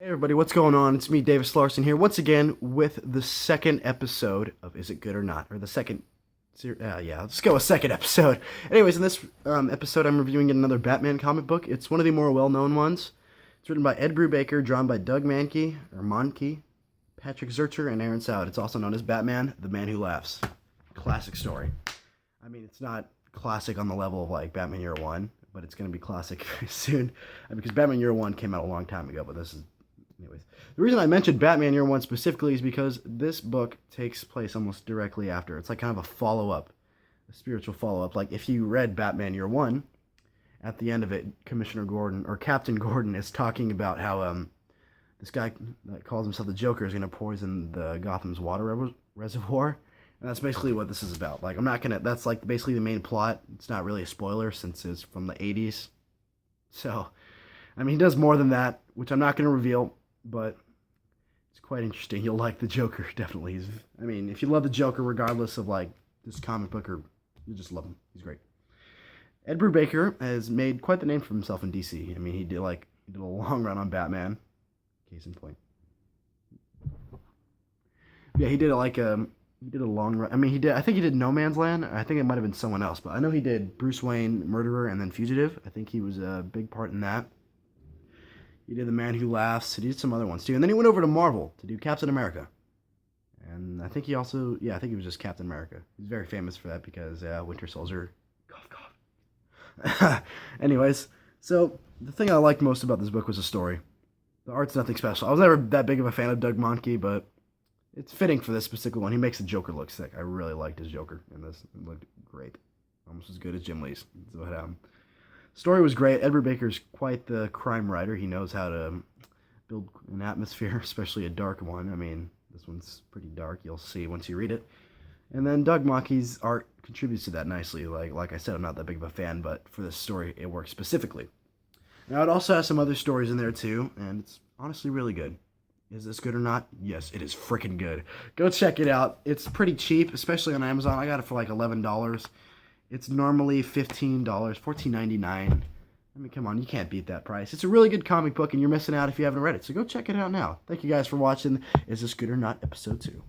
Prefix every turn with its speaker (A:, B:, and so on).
A: Hey everybody, what's going on? It's me, Davis Larson here, once again with the second episode of Is It Good or Not? Or the second, let's go with second episode. Anyways, in this episode, I'm reviewing another Batman comic book. It's one of the more well-known ones. It's written by Ed Brubaker, drawn by Doug Mahnke, Patrick Zircher, and Aaron Sowd. It's also known as Batman, the Man Who Laughs. Classic story. I mean, it's not classic on the level of like Batman Year One, but it's going to be classic very soon. Because Batman Year One came out a long time ago, but this is... Anyways, the reason I mentioned Batman Year One specifically is because this book takes place almost directly after. It's like kind of a follow-up, a spiritual follow-up. Like if you read Batman Year One, at the end of it, Commissioner Gordon, or Captain Gordon, is talking about how this guy that calls himself the Joker is going to poison the Gotham's water reservoir. And that's basically what this is about. Like, I'm not going to... That's like basically the main plot. It's not really a spoiler since it's from the 80s. So, I mean, he does more than that, which I'm not going to reveal. But it's quite interesting. You'll like the Joker, definitely. I mean, if you love the Joker, regardless of, like, this comic book, or you just love him. He's great. Ed Brubaker has made quite the name for himself in DC. I mean, he did a long run on Batman. Case in point. Yeah, he did a long run. I mean, I think he did No Man's Land. I think it might have been someone else, but I know he did Bruce Wayne, Murderer, and then Fugitive. I think he was a big part in that. He did The Man Who Laughs. He did some other ones too. And then he went over to Marvel to do Captain America. And I think he also, I think he was just Captain America. He's very famous for that because Winter Soldier, cough, cough. Anyways, so the thing I liked most about this book was the story. The art's nothing special. I was never that big of a fan of Doug Mahnke, but it's fitting for this specific one. He makes the Joker look sick. I really liked his Joker in this. It looked great. Almost as good as Jim Lee's. But, story was great. Ed Brubaker's quite the crime writer. He knows how to build an atmosphere, especially a dark one. I mean, this one's pretty dark. You'll see once you read it. And then Doug Mahnke's art contributes to that nicely. Like I said, I'm not that big of a fan, but for this story, it works specifically. Now, it also has some other stories in there too, and it's honestly really good. Is this good or not? Yes, it is freaking good. Go check it out. It's pretty cheap, especially on Amazon. I got it for like $11. It's normally $15, $14.99. I mean, come on, you can't beat that price. It's a really good comic book, and you're missing out if you haven't read it. So go check it out now. Thank you guys for watching Is This Good or Not, Episode 2.